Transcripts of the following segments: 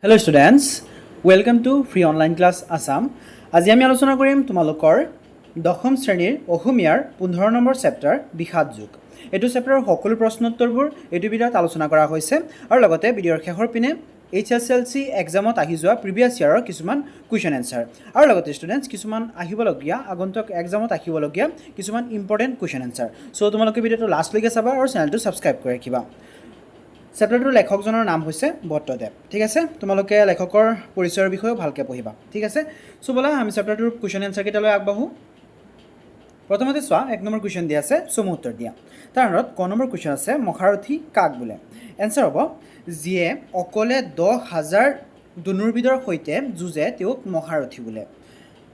Hello students, welcome to Free Online Class Assam. আজি আমি আলোচনা কৰিম তোমালোকৰ দশম শ্ৰেণীৰ অসমীয়াৰ 15 নম্বৰ চেপ্টাৰ বিষাদ যুগ। এইটো চেপ্টাৰৰ সকলো প্ৰশ্নোত্তৰবোৰ এইটো ভিডিঅ'ত আলোচনা কৰা হৈছে আৰু লগতে ভিডিঅ'ৰ শেষৰ পিনে HSLC এক্সামত আহি যোৱা প্ৰিভিয়াছ ইয়াৰৰ কিছুমান কুৱেশ্যন এনসাৰ আৰু লগতে ষ্টুডেণ্টছ কিছুমান আহিবলগীয়া আগন্তুক এক্সামত আহিবলগীয়া কিছুমান ইম্পৰ্টেণ্ট কুৱেশ্যন এনসাৰ। সো তোমালোকে ভিডিঅ'টো লাষ্টলৈকে চাবা আৰু চেনেলটো ছাবস্ক্ৰাইব কৰি ৰাখিবা। চেপ্টাৰটোৰ লেখকজনৰ নাম হৈছে ভট্টদেৱ। ঠিক আছে, তোমালোকে লেখকৰ পৰিচয়ৰ বিষয়েও ভালকৈ পঢ়িবা। ঠিক আছে, চ' ব'লা আমি চেপ্টাৰটোৰ কুৱেশ্যন এনচাৰকেইটালৈ আগবাঢ়োঁ। প্ৰথমতে চোৱা, 1 নম্বৰ কুৱেশ্যন দিয়া আছে, চমু উত্তৰ দিয়া। তাৰ আঁৰত ক নম্বৰ কুৱেশ্যন আছে, মহাৰথী কাক বোলে? এনচাৰ হ'ব, যিয়ে অকলে 10,000 ধনুৰ্বিদৰ সৈতে যুঁজে তেওঁক মহাৰথী বোলে।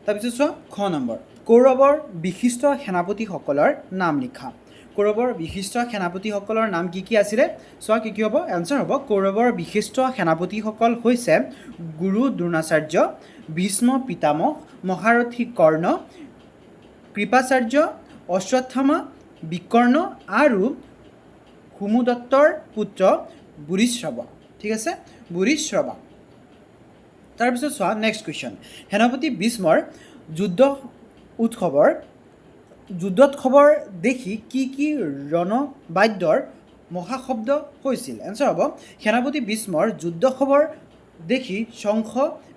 তাৰপিছত চোৱা, খ নম্বৰ, কৌৰৱৰ বিশিষ্ট সেনাপতিসকলৰ নাম লিখা। কৌৰৱৰ বিশিষ্ট সেনাপতিসকলৰ নাম কি কি আছিলে? চোৱা কি কি হ'ব, এনচাৰ হ'ব, কৌৰৱৰ বিশিষ্ট সেনাপতিসকল হৈছে গুৰু দ্ৰোণাচাৰ্য, ভীষ্ম পিতামহ, মহাৰথী কৰ্ণ, কৃপাচাৰ্য, অশ্বত্থামা, বিকৰ্ণ আৰু সোমদত্তৰ পুত্ৰ বুধিশ্ৰৱা। ঠিক আছে, বুধিশ্ৰৱা। তাৰপিছত চোৱা, নেক্সট কুৱেশ্যন, সেনাপতি ভীষ্মৰ যুদ্ধোৎসৱৰ দেখি কি কি ৰণবাদ্যৰ মহাশব্দ হৈছিল? এনচাৰ হ'ব, সেনাপতি ভীষ্মৰ যুদ্ধোৎসৱৰ দেখি শংখ,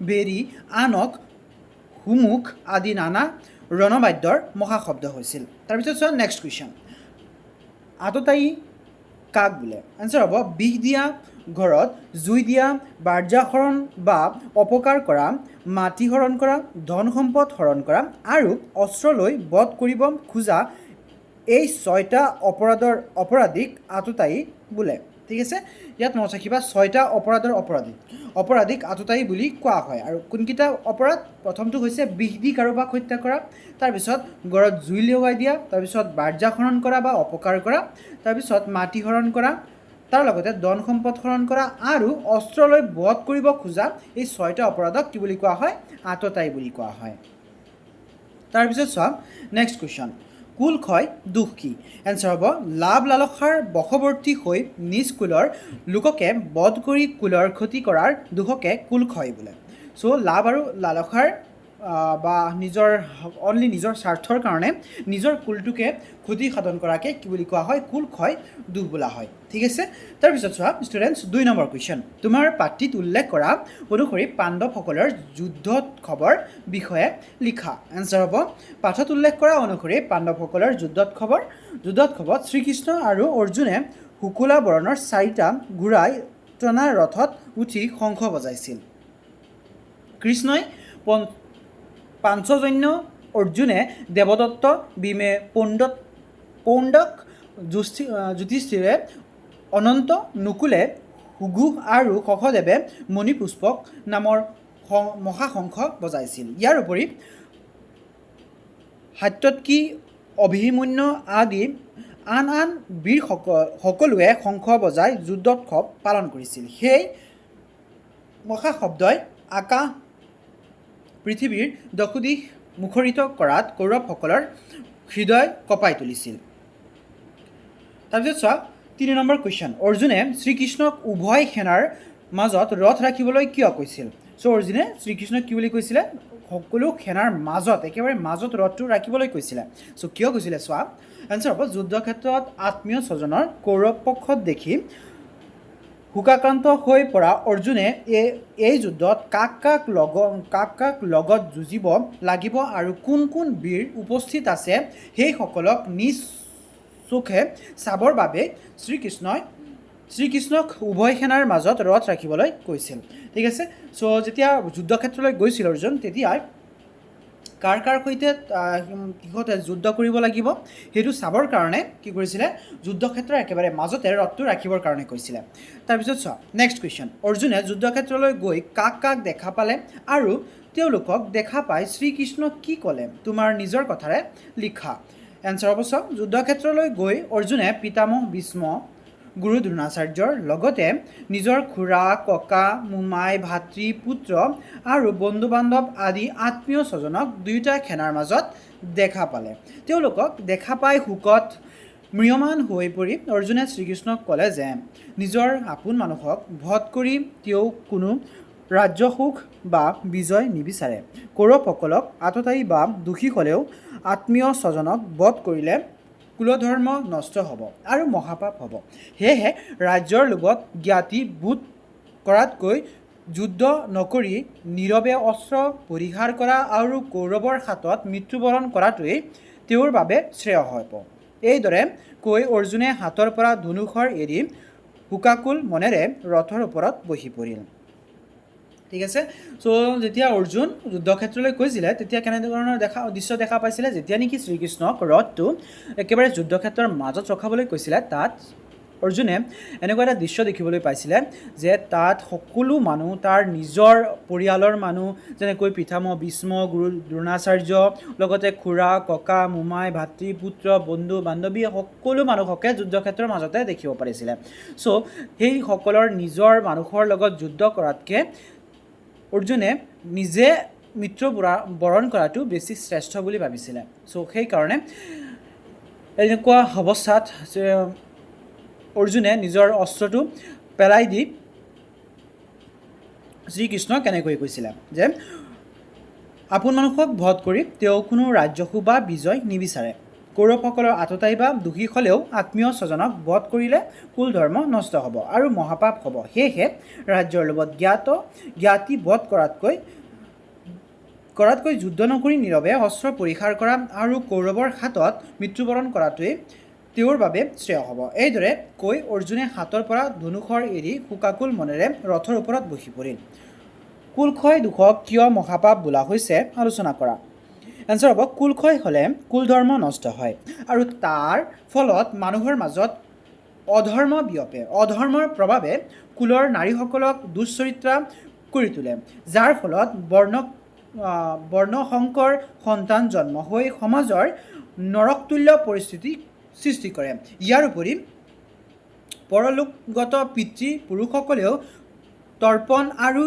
বেৰী, আনক, হুমুক আদি নানা ৰণবাদ্যৰ মহাশব্দ হৈছিল। তাৰপিছত চোৱা, নেক্সট কুৱেশ্যন, আততায়ী কাক বোলে? এনচাৰ হ'ব, বিষ দিয়া ঘৰত জুই দিয়া, বাৰ্যাহৰণ বা অপকাৰ কৰা, মাটি হৰণ কৰা, ধন সম্পদ হৰণ কৰা আৰু অস্ত্ৰ লৈ বধ কৰিব খোজা এই 6টা অপৰাধীক আততায়ী বোলে। ঠিক আছে, ইয়াত মনত ৰাখিবা 6টা অপৰাধীক আততায়ী বুলি কোৱা হয়। আৰু কোনকেইটা অপৰাধ? প্ৰথমটো হৈছে বিষ দি কাৰোবাক হত্যা কৰা, তাৰপিছত ঘৰত জুই লগাই দিয়া, তাৰপিছত বাৰ্যাহৰণ কৰা বা অপকাৰ কৰা, তাৰপিছত মাটি হৰণ কৰা, তাৰ লগতে ধন সম্পদ হৰণ কৰা আৰু অস্ত্ৰ লৈ বধ কৰিব খোজা এই 6টা অপৰাধক কি বুলি কোৱা হয়? আততায়ী বুলি কোৱা হয়। তাৰপিছত চোৱা, নেক্সট কুৱেশ্যন, কুল ক্ষয় দুখ কি? এনচাৰ হ'ব, লাভ লালসাৰ বশৱৰ্তী হৈ নিজ কুলৰ লোককে বধ কৰি কুলৰ ক্ষতি কৰাৰ দুখকে কুল ক্ষয় বোলে। চ' লাভ আৰু লালসাৰ বা নিজৰ স্বাৰ্থৰ কাৰণে নিজৰ কুলটোকে ক্ষতি সাধন কৰাকে কি বুলি কোৱা হয়? কুল ক্ষয় দুখ বোলা হয়। ঠিক আছে, তাৰপিছত চোৱা ষ্টুডেণ্টছ, 2 নম্বৰ কুৱেশ্যন, তোমাৰ পাঠ্যত উল্লেখ কৰা অনুসৰি পাণ্ডৱসকলৰ যুদ্ধোৎসৱৰ বিষয়ে লিখা। এনচাৰ হ'ব, পাঠত উল্লেখ কৰা অনুসৰি পাণ্ডৱসকলৰ যুদ্ধোৎসৱত শ্ৰীকৃষ্ণ আৰু অৰ্জুনে শুকুলা বৰণৰ 4টা ঘোঁৰাই টনা ৰথত উঠি শংখ বজাইছিল। কৃষ্ণই পাঞ্চজন্য, অৰ্জুনে দেৱদত্ত, ভীমে পৌণ্ডক, যুধিষ্ঠিৰে অনন্ত, নকুলে সুঘোষ আৰু সহদেৱে মণিপুষ্পক নামৰ মহাশংখ বজাইছিল। ইয়াৰ উপৰি সাত্যকী, অভিমন্যু আদি আন বীৰ সকলোৱে শংখ বজাই যুদ্ধোৎসৱ পালন কৰিছিল। সেই মহাশব্দই আকাশ পৃথিৱীৰ দশোদিশ মুখৰিত কৰাত কৌৰৱসকলৰ হৃদয় কঁপাই তুলিছিল। তাৰপিছত চোৱা, 3 নম্বৰ কুৱেশ্যন, অৰ্জুনে শ্ৰীকৃষ্ণক উভয় সেনাৰ মাজত ৰথ ৰাখিবলৈ কিয় কৈছিল? চ' অৰ্জুনে শ্ৰীকৃষ্ণক কি বুলি কৈছিলে? সকলো সেনাৰ মাজত, একেবাৰে মাজত ৰথটো ৰাখিবলৈ কৈছিলে। চ' কিয় কৈছিলে? চোৱা, এনচাৰ হ'ব, যুদ্ধক্ষেত্ৰত আত্মীয় স্বজনৰ কৌৰৱ পক্ষত দেখি শোকাক্ৰান্ত হৈ পৰা অৰ্জুনে এই যুদ্ধত কাক লগত যুঁজিব লাগিব আৰু কোন কোন বীৰ উপস্থিত আছে সেইসকলক নিজ চোখে চাবৰ বাবে শ্ৰীকৃষ্ণক উভয় সেনাৰ মাজত ৰথ ৰাখিবলৈ কৈছিল। ঠিক আছে, চ' যেতিয়া যুদ্ধক্ষেত্ৰলৈ গৈছিল অৰ্জুন, তেতিয়া কাৰ সৈতে সিহঁতে যুদ্ধ কৰিব লাগিব সেইটো চাবৰ কাৰণে কি কৰিছিলে? যুদ্ধক্ষেত্ৰৰ একেবাৰে মাজতে ৰথটো ৰাখিবৰ কাৰণে কৈছিলে। তাৰপিছত চোৱা, নেক্সট কুৱেশ্যন, অৰ্জুনে যুদ্ধক্ষেত্ৰলৈ গৈ কাক দেখা পালে আৰু তেওঁলোকক দেখা পাই শ্ৰীকৃষ্ণক কি ক'লে? তোমাৰ নিজৰ কথাৰে লিখা। এনচাৰ হ'ব, চোৱা, যুদ্ধক্ষেত্ৰলৈ গৈ অৰ্জুনে পিতামহ ভীষ্ম, গুৰু দ্ৰোণাচাৰ্যৰ লগতে নিজৰ খুৰা, ককা, মোমাই, ভাতৃ, পুত্ৰ আৰু বন্ধু বান্ধৱ আদি আত্মীয় স্বজনক 2টা সেনাৰ মাজত দেখা পালে। তেওঁলোকক দেখা পাই শোকত ম্ৰিয়মান হৈ পৰি অৰ্জুনে শ্ৰীকৃষ্ণক ক'লে যে নিজৰ আপোন মানুহক বধ কৰি তেওঁ কোনো ৰাজ্য সুখ বা বিজয় নিবিচাৰে। কৌৰৱসকলক আততায়ী বা দোষী হ'লেও আত্মীয় স্বজনক বধ কৰিলে কুলধৰ্ম নষ্ট হ'ব আৰু মহাপাপ হ'ব। সেয়েহে ৰাজ্যৰ লোভত জ্ঞাতি বোধ কৰাতকৈ যুদ্ধ নকৰি নীৰৱে অস্ত্ৰ পৰিহাৰ কৰা আৰু কৌৰৱৰ হাতত মৃত্যুবৰণ কৰাটোৱেই তেওঁৰ বাবে শ্ৰেয় হ'ব। এইদৰে কৈ অৰ্জুনে হাতৰ পৰা ধনুষৰ এৰি শোকাকুল মনেৰে ৰথৰ ওপৰত বহি পৰিল। ঠিক আছে। চ' যেতিয়া অৰ্জুন যুদ্ধক্ষেত্ৰলৈ গৈছিলে তেতিয়া কেনেধৰণৰ দৃশ্য দেখা পাইছিলে, যেতিয়া নেকি শ্ৰীকৃষ্ণক ৰথটো একেবাৰে যুদ্ধক্ষেত্ৰৰ মাজত ৰখাবলৈ কৈছিলে, তাত অৰ্জুনে এনেকুৱা এটা দৃশ্য দেখিবলৈ পাইছিলে যে তাত সকলো মানুহ, তাৰ নিজৰ পৰিয়ালৰ মানুহ, যেনেকৈ পিতামহ ভীষ্ম, গুৰু দ্ৰোণাচাৰ্য, লগতে খুৰা, ককা, মোমাই, ভাতৃ, পুত্ৰ, বন্ধু বান্ধৱী সকলো মানুহকে যুদ্ধক্ষেত্ৰৰ মাজতে দেখিব পাৰিছিলে। চ' সেই সকলৰ নিজৰ মানুহৰ লগত যুদ্ধ কৰাতকৈ অৰ্জুনে নিজে মৃত্যু বৰণ কৰাটো বেছি শ্ৰেষ্ঠ বুলি ভাবিছিলে। চ' সেইকাৰণে এনেকুৱা অৱস্থাত যে অৰ্জুনে নিজৰ অস্ত্ৰটো পেলাই দি শ্ৰীকৃষ্ণক কেনেকৈ কৈছিলে যে আপোন মানুহক বধ কৰি তেওঁ কোনো ৰাজ্যসুখ বা বিজয় নিবিচাৰে। কৌৰৱসকলৰ আততায়ী বা দোষী হ'লেও আত্মীয় স্বজনক বধ কৰিলে কুল ধৰ্ম নষ্ট হ'ব আৰু মহাপাপ হ'ব। সেয়েহে ৰাজ্যৰ লোভত জ্ঞাতি বধ কৰাতকৈ যুদ্ধ নকৰি নীৰৱে অস্ত্ৰ পৰিহাৰ কৰা আৰু কৌৰৱৰ হাতত মৃত্যুবৰণ কৰাটোৱেই তেওঁৰ বাবে শ্ৰেয় হ'ব। এইদৰে কৈ অৰ্জুনে হাতৰ পৰা ধনুষৰ এৰি শোকাকুল মনেৰে ৰথৰ ওপৰত বহি পৰিল। কুলক্ষয় দোষক কিয় মহাপাপ বোলা হৈছে আলোচনা কৰা। এনচাৰ হ'ব, কুলক্ষয় হ'লে কুল ধৰ্ম নষ্ট হয় আৰু তাৰ ফলত মানুহৰ মাজত অধৰ্ম বিয়পে। অধৰ্মৰ প্ৰভাৱে কুলৰ নাৰীসকলক দুশ্চৰিত্ৰা কৰি তোলে, যাৰ ফলত বৰ্ণসংকৰ সন্তান জন্ম হৈ সমাজৰ নৰকতুল্য পৰিস্থিতি সৃষ্টি কৰে। ইয়াৰ উপৰি পৰলোকগত পিতৃ পুৰুষসকলেও তৰ্পণ আৰু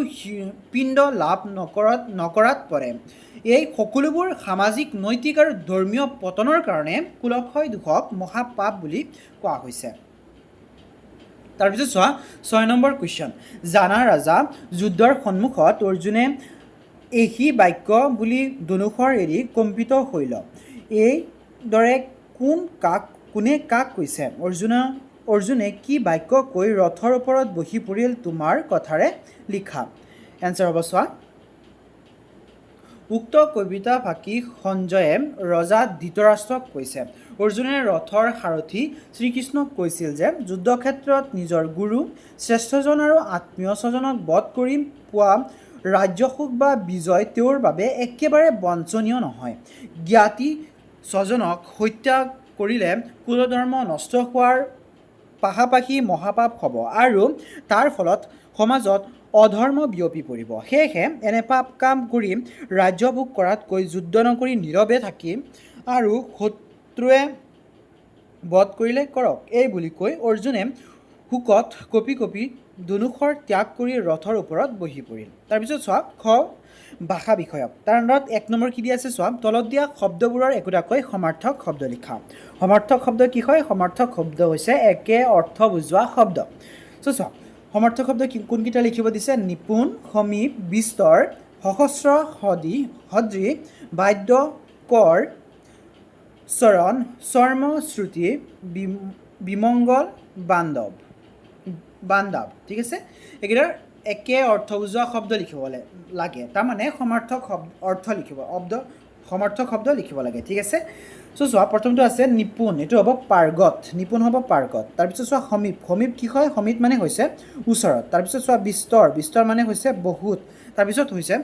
পিণ্ড লাভ নকৰাত পৰে। এই সকলোবোৰ সামাজিক, নৈতিক আৰু ধৰ্মীয় পতনৰ কাৰণে কুলক্ষয় দোষক মহাপাপ বুলি কোৱা হৈছে। তাৰপিছত চোৱা 6 নম্বৰ কুৱেশ্যন। জানা ৰাজা যুদ্ধৰ সন্মুখত অৰ্জুনে এহি বাক্য বুলি ধনুষৰ এৰি কম্পিত হৈল। এইদৰে কোনে কাক কৈছে? অৰ্জুনে কি বাক্য কৈ ৰথৰ ওপৰত বহি পৰিল তোমাৰ কথাৰে লিখা। এনচাৰ হ'ব চোৱা, উক্ত কবিতা ফাকি সঞ্জয়ে ৰজা ধৃতৰাষ্ট্ৰক কৈছে। অৰ্জুনে ৰথৰ সাৰথি শ্ৰীকৃষ্ণক কৈছিল যে যুদ্ধক্ষেত্ৰত নিজৰ গুৰু, শ্ৰেষ্ঠজন আৰু আত্মীয় স্বজনক বধ কৰি পোৱা ৰাজ্যসুখ বা বিজয় তেওঁৰ বাবে একেবাৰে বঞ্চনীয় নহয়। জ্ঞাতি স্বজনক হত্যা কৰিলে কুলধৰ্ম নষ্ট হোৱাৰ পাশাপাশি মহাপাপ হ'ব আৰু তাৰ ফলত সমাজত অধৰ্ম বিয়পি পৰিব। সেয়েহে এনে পাপ কাম কৰি ৰাজ্যভোগ কৰাতকৈ যুদ্ধ নকৰি নীৰৱে থাকি আৰু শত্ৰুৱে বধ কৰিলে কৰক। এই বুলি কৈ অৰ্জুনে শোকত কঁপি কঁপি ধনুষৰ ত্যাগ কৰি ৰথৰ ওপৰত বহি পৰিল। তাৰপিছত চোৱা ভাষা বিষয়ক। তাৰ আণ্ডাৰত 1 নম্বৰ কি দিয়া আছে চোৱা, তলত দিয়া শব্দবোৰৰ একোটাকৈ সমাৰ্থক শব্দ লিখা। সমাৰ্থক শব্দ কি হয়? সমাৰ্থক শব্দ হৈছে একে অৰ্থ বুজোৱা শব্দ। চোৱা সমাৰ্থক শব্দ কোনকেইটা লিখিব দিছে? নিপুণ, সমীপ, বিস্তৰ, সহস্ৰ, সদৃশ, বাদ্য, কৰ, চৰণ, চৰ্ম, শ্ৰুতি, বিমংগল, বান্ধৱ। ঠিক আছে, এইকেইটাৰ একে অৰ্থ বুজোৱা শব্দ লিখিব লাগে। তাৰমানে সমাৰ্থক শব্দ লিখিব লাগে। ঠিক আছে। চোৱা প্ৰথমটো আছে নিপুণ, এইটো হ'ব পাৰ্গত, নিপুণ হ'ব পাৰ্গত। তাৰপিছত চোৱা সমীপ কি হয়? সমীপ মানে হৈছে ওচৰত। তাৰপিছত চোৱা বিস্তৰ মানে হৈছে বহুত। তাৰপিছত হৈছে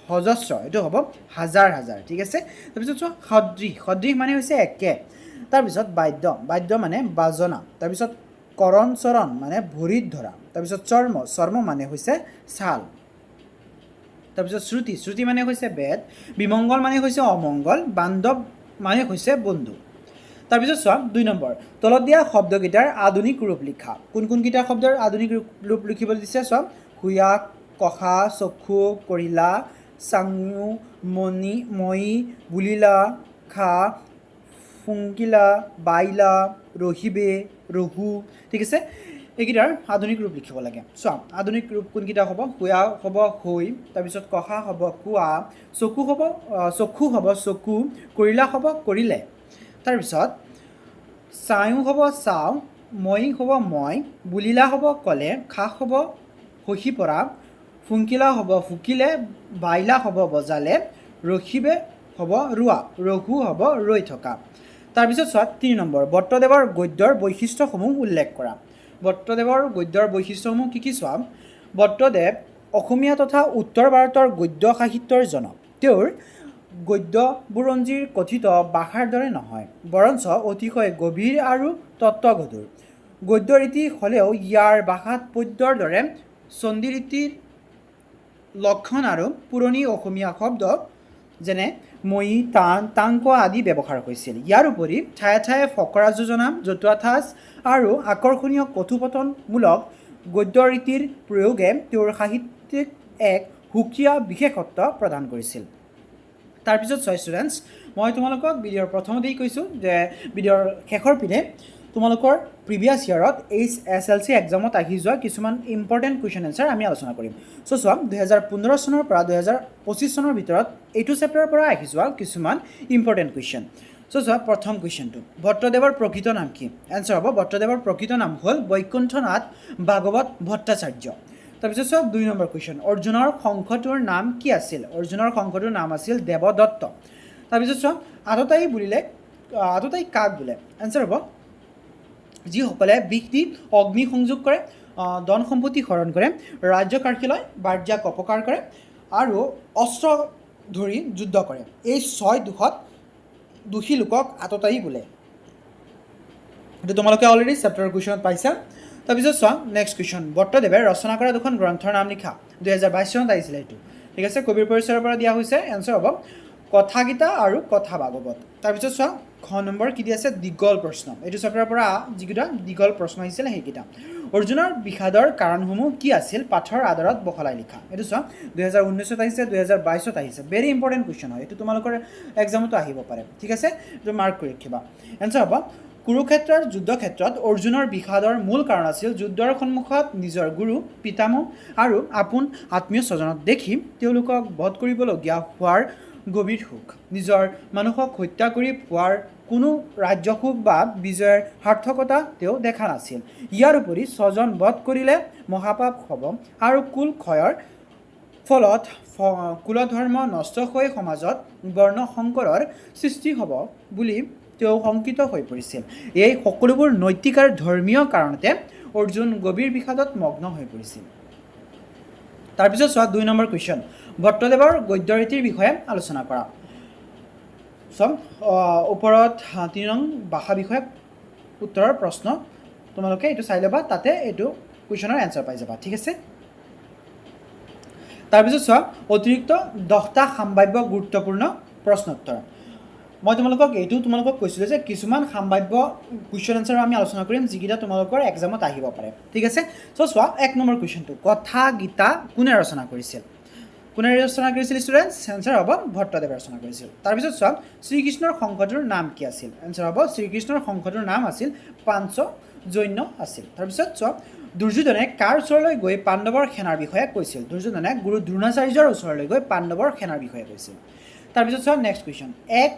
সহস্ৰ, এইটো হ'ব হাজাৰ। ঠিক আছে। তাৰপিছত চোৱা সদৃশ মানে হৈছে একে। তাৰপিছত বাদ্য মানে বাজনা। তাৰপিছত চৰণ মানে ভৰিত ধৰা। তাৰপিছত চৰ্ম মানে হৈছে ছাল। তাৰপিছত শ্ৰুতি মানে হৈছে বেদ। বিমংগল মানে হৈছে অমংগল। বান্ধৱ মানে হৈছে বন্ধু। তাৰপিছত চোৱা 2 নম্বৰ, তলত দিয়া শব্দকেইটাৰ আধুনিক ৰূপ লিখা। কোনকেইটা শব্দৰ আধুনিক ৰূপ লিখিবলৈ দিছে? চোৱা সুয়া, কষা, চক্ষু, কৰিলা, চাঙু, ময়ী, বুলিলা, খা, ফুংকিলা, বাইলা, ৰহিবে, ৰহু। ঠিক আছে। এইকেইটাৰ আধুনিক ৰূপ লিখিব লাগে। চোৱা আধুনিক ৰূপ কোনকেইটা হ'ব? হুয়া হ'ব হৈ, তাৰপিছত কহা হ'ব কোৱা, চকু হ'ব চকু, কৰিলা হ'ব কৰিলে, তাৰপিছত চায়ো হ'ব চাওঁ, মই হ'ব মই, বুলিলা হ'ব ক'লে, খাস হ'ব সখি পৰা, ফুংকিলা হ'ব ফুকিলে, বাইলা হ'ব বজালে, ৰখিবে হ'ব ৰোৱা, ৰঘু হ'ব ৰৈ থকা। তাৰপিছত চোৱা 3 নম্বৰ, বট্টদেৱৰ গদ্যৰ বৈশিষ্ট্যসমূহ উল্লেখ কৰা। বট্টদেৱৰ গদ্যৰ বৈশিষ্ট্যসমূহ কি চোৱা? বট্টদেৱ অসমীয়া তথা উত্তৰ ভাৰতৰ গদ্য সাহিত্যৰ জনক। তেওঁৰ গদ্য বুৰঞ্জীৰ কথিত ভাষাৰ দৰে নহয়, বৰঞ্চ অতিশয় গভীৰ আৰু তত্ত্বগধুৰ। গদ্য ৰীতি হ'লেও ইয়াৰ ভাষাত পদ্যৰ দৰে চণ্ডীৰীতিৰ লক্ষণ আৰু পুৰণি অসমীয়া শব্দ যেনে মই, টান, টাংক আদি ব্যৱহাৰ হৈছিল। ইয়াৰ উপৰি ঠায়ে ঠায়ে ফকৰা যোজনা, জতুৱা ঠাঁচ আৰু আকৰ্ষণীয় কথোপকথনমূলক গদ্য ৰীতিৰ প্ৰয়োগে তেওঁৰ সাহিত্যিক এক সুকীয়া বিশেষত্ব প্ৰদান কৰিছিল। তাৰপিছত চয় ষ্টুডেণ্টছ, মই তোমালোকক ভিডিঅ'ৰ প্ৰথমতেই কৈছোঁ যে ভিডিঅ'ৰ শেষৰ পিনে তোমালোকৰ প্ৰিভিয়াছ ইয়াৰত SSLC এক্সামত আহি যোৱা কিছুমান ইম্পৰ্টেণ্ট কুৱেশ্যন এনচাৰ আমি আলোচনা কৰিম। চ' চোৱা 2015 চনৰ পৰা 2025 চনৰ ভিতৰত এইটো চেপ্টাৰৰ পৰা আহি যোৱা কিছুমান ইম্পৰ্টেণ্ট কুৱেশ্যন। চ' চোৱা প্ৰথম কুৱেশ্যনটো, ভট্টদেৱৰ প্ৰকৃত নাম কি? এনচাৰ হ'ব ভট্টদেৱৰ প্ৰকৃত নাম হ'ল বৈকুণ্ঠনাথ ভাগৱত ভট্টাচাৰ্য। তাৰপিছত চোৱা 2 নম্বৰ কুৱেশ্যন, অৰ্জুনৰ শংখটোৰ নাম কি আছিল? অৰ্জুনৰ শংখটোৰ নাম আছিল দেৱদত্ত। তাৰপিছত চোৱা আততায়ী কাক বোলে? এনচাৰ হ'ব যিসকলে বিষ দি অগ্নি সংযোগ কৰে, ধন সম্পত্তি হৰণ কৰে, ৰাজ্য কাৰ্যালয় বাৰ্যাক অপকাৰ কৰে আৰু অস্ত্ৰ ধৰি যুদ্ধ কৰে। এই 6 দোষত দোষী লোকক আততায়ী বোলে। এইটো তোমালোকে অলৰেডি চেপ্টাৰৰ কুৱেশ্যনত পাইছা। তাৰপিছত চোৱা নেক্সট কুৱেশ্যন, ভট্টদেৱে ৰচনা কৰা দুখন গ্ৰন্থৰ নাম লিখা। 2022 চনত আহিছিলে এইটো, ঠিক আছে, কবিৰ পৰিচয়ৰ পৰা দিয়া হৈছে। এনচাৰ হ'ব কথা গীতা আৰু কথা ভাগৱত। তাৰপিছত চোৱা খ নম্বৰ কি দি আছে? দীঘল প্ৰশ্ন। এইটো চেপ্টাৰৰ পৰা যিকেইটা দীঘল প্ৰশ্ন আহিছিলে সেইকেইটা। অৰ্জুনৰ বিষাদৰ কাৰণসমূহ কি আছিল? পাঠৰ আধাৰত বহলাই লিখা। এইটো চোৱা 2019ত আহিছে, 2022ত আহিছে। ভেৰি ইম্পৰ্টেণ্ট কুৱেশ্যন হয় এইটো, তোমালোকৰ এক্সামতো আহিব পাৰে, ঠিক আছে, এইটো মাৰ্ক কৰি ৰাখিবা। এনচাৰ হ'ব কুৰুক্ষেত্ৰৰ যুদ্ধক্ষেত্ৰত অৰ্জুনৰ বিষাদৰ মূল কাৰণ আছিল যুদ্ধৰ সন্মুখত নিজৰ গুৰু, পিতামহ আৰু আপোন আত্মীয় স্বজনক দেখি তেওঁলোকক বধ কৰিবলগীয়া হোৱাৰ গভীৰ শোক। নিজৰ মানুহক হত্যা কৰি পোৱাৰ কোনো ৰাজ্যসুখ বা বিজয়ৰ সাৰ্থকতা তেওঁ দেখা নাছিল। ইয়াৰ উপৰি স্বজন বধ কৰিলে মহাপাপ হ'ব আৰু কুল ক্ষয়ৰ ফলত কুলধৰ্ম নষ্ট হৈ সমাজত বৰ্ণ সংকৰৰ সৃষ্টি হ'ব বুলি তেওঁ শংকিত হৈ পৰিছিল। এই সকলোবোৰ নৈতিক আৰু ধৰ্মীয় কাৰণতে অৰ্জুন গভীৰ বিষাদত মগ্ন হৈ পৰিছিল। তাৰপিছত চোৱা 2 নম্বৰ কুৱেশ্যন, ভট্টদেৱৰ গদ্য ৰীতিৰ বিষয়ে আলোচনা কৰা। চোৱা ওপৰত 3 নং ভাষা বিষয়ক উত্তৰৰ প্ৰশ্ন তোমালোকে এইটো চাই ল'বা, তাতে এইটো কুৱেশ্যনৰ এনচাৰ পাই যাবা, ঠিক আছে। তাৰপিছত চোৱা অতিৰিক্ত 10টা সাম্ভাব্য গুৰুত্বপূৰ্ণ প্ৰশ্নোত্তৰ। মই তোমালোকক কৈছিলোঁ যে কিছুমান সাম্ভাব্য কুৱেশ্যন এনচাৰ আমি আলোচনা কৰিম যিকেইটা তোমালোকৰ এক্সামত আহিব পাৰে, ঠিক আছে। চ' চোৱা 1 নম্বৰ কুৱেশ্যনটো, কথা গীতা কোনে ৰচনা কৰিছিল? কোনে ৰচনা কৰিছিল ষ্টুডেণ্টছ? এনচাৰ হ'ব ভট্টদেৱে ৰচনা কৰিছিল। তাৰপিছত চোৱা শ্ৰীকৃষ্ণৰ শংখটোৰ নাম কি আছিল? এনচাৰ হ'ব শ্ৰীকৃষ্ণৰ শংখটোৰ নাম আছিল পাঞ্চজন্য আছিল। তাৰপিছত চোৱা দুৰ্যোধনে কাৰ ওচৰলৈ গৈ পাণ্ডৱৰ সেনাৰ বিষয়ে কৈছিল? দুৰ্যোধনে গুৰু দ্ৰোণাচাৰ্যৰ ওচৰলৈ গৈ পাণ্ডৱৰ সেনাৰ বিষয়ে কৈছিল। তাৰপিছত চোৱা নেক্সট কুৱেশ্যন, এক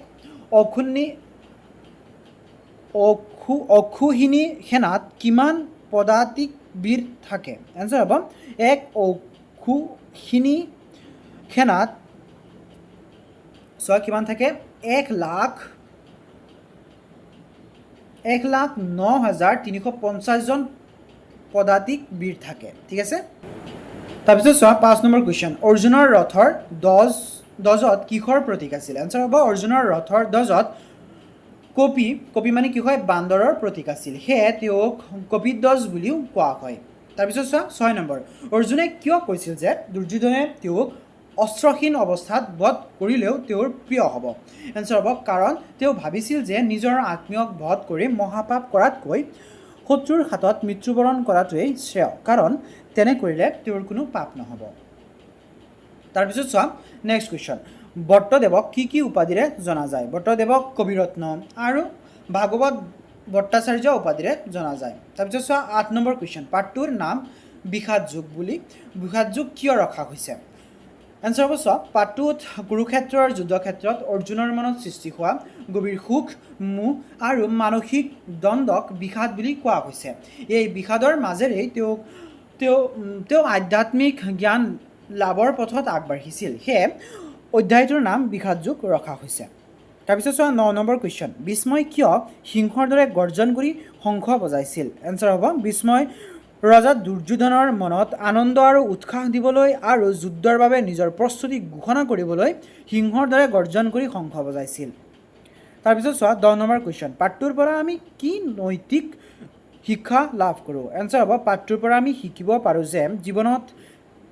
অক্ষৌহিণী সেনাত কিমান পদাতিক বীৰ থাকে? এনচাৰ হ'ব এক অক্ষৌহিণী সেনাত চোৱা কিমান থাকে? 1,09,350 জন পদাতিক বীৰ থাকে, ঠিক আছে। তাৰপিছত চোৱা 5 নম্বৰ কুৱেশ্যন, অৰ্জুনৰ ৰথৰ দজত কিহৰ প্ৰতীক আছিল? এনচাৰ হ'ব অৰ্জুনৰ ৰথৰ দজত কপি মানে কি হয়? বান্দৰৰ প্ৰতীক আছিল, সেয়ে তেওঁক কপিধ্বজ বুলিও কোৱা হয়। তাৰপিছত চোৱা 6 নম্বৰ, অৰ্জুনে কিয় কৈছিল যে দুৰ্যোধনে তেওঁক অস্ত্ৰহীন অৱস্থাত বধ কৰিলেও তেওঁৰ প্ৰিয় হ'ব? এনচাৰ হ'ব কাৰণ তেওঁ ভাবিছিল যে নিজৰ আত্মীয়ক বধ কৰি মহাপাপ কৰাতকৈ শত্ৰুৰ হাতত মৃত্যুবৰণ কৰাটোৱেই শ্ৰেয়, কাৰণ তেনে কৰিলে তেওঁৰ কোনো পাপ নহ'ব। তাৰপিছত চোৱা নেক্সট কুৱেশ্যন, ভট্টদেৱক কি উপাধিৰে জনা যায়? ভট্টদেৱক কবিৰত্ন আৰু ভাগৱত ভট্টাচাৰ্য উপাধিৰে জনা যায়। তাৰপিছত চোৱা 8 নম্বৰ কুৱেশ্যন, পাৰ্ট 2ৰ নাম বিষাদ যুগ বুলি। বিষাদ যুগ কিয় ৰখা হৈছে? এনচাৰ হ'ব চোৱা, পাৰ্ট 2ত কুৰুক্ষেত্ৰৰ যুদ্ধক্ষেত্ৰত অৰ্জুনৰ মনত সৃষ্টি হোৱা গভীৰ সুখ, মোহ আৰু মানসিক দ্বন্দ্বক বিষাদ বুলি কোৱা হৈছে। এই বিষাদৰ মাজেৰেই তেওঁ আধ্যাত্মিক জ্ঞান লাভৰ পথত আগবাঢ়িছিল। সেয়ে অধ্যায়টোৰ নাম বিষাদ যুগ ৰখা হৈছে। তাৰপিছত চোৱা 9 নম্বৰ কুৱেশ্যন, বিস্ময় কিয় সিংহৰ দৰে গৰ্জন কৰি শংখ বজাইছিল? এনচাৰ হ'ব, বিস্ময় ৰজা দুৰ্যোধনৰ মনত আনন্দ আৰু উৎসাহ দিবলৈ আৰু যুদ্ধৰ বাবে নিজৰ প্ৰস্তুতি ঘোষণা কৰিবলৈ সিংহৰ দৰে গৰ্জন কৰি শংখ বজাইছিল। তাৰপিছত চোৱা 10 নম্বৰ কুৱেশ্যন, পাৰ্ট 2ৰ পৰা আমি কি নৈতিক শিক্ষা লাভ কৰোঁ? এনচাৰ হ'ব, পাৰ্ট 2ৰ পৰা আমি শিকিব পাৰোঁ যে জীৱনত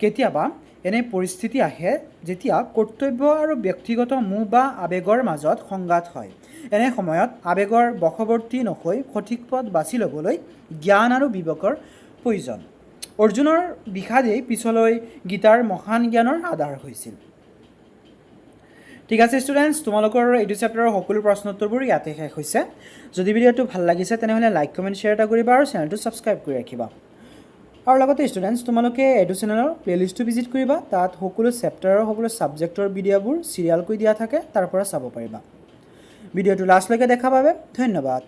কেতিয়াবা এনে পৰিস্থিতি আহে যেতিয়া কৰ্তব্য আৰু ব্যক্তিগত মোহ বা আৱেগৰ মাজত সংঘাত হয়। এনে সময়ত আৱেগৰ বশৱৰ্তী নহৈ সঠিক পথ বাছি ল'বলৈ জ্ঞান আৰু বিবেকৰ প্ৰয়োজন। অৰ্জুনৰ বিষাদেই পিছলৈ গীতাৰ মহান জ্ঞানৰ আধাৰ হৈছিল। ঠিক আছে ষ্টুডেণ্টছ, তোমালোকৰ এইটো চেপ্টাৰৰ সকলো প্ৰশ্ন উত্তৰবোৰ ইয়াতে শেষ হৈছে। যদি ভিডিঅ'টো ভাল লাগিছে তেনেহ'লে লাইক, কমেণ্ট, শ্বেয়াৰ এটা কৰিবা আৰু চেনেলটো ছাবস্ক্ৰাইব কৰি ৰাখিবা। আৰু লগতে ষ্টুডেণ্টছ, তোমালোকে এইটো চেনেলৰ প্লেলিষ্টটো ভিজিট কৰিবা। তাত সকলো চেপ্টাৰৰ সকলো ছাবজেক্টৰ ভিডিঅ'বোৰ চিৰিয়েলকৈ দিয়া থাকে, তাৰ পৰা চাব পাৰিবা। ভিডিঅ'টো লাষ্টলৈকে দেখাৰ বাবে ধন্যবাদ।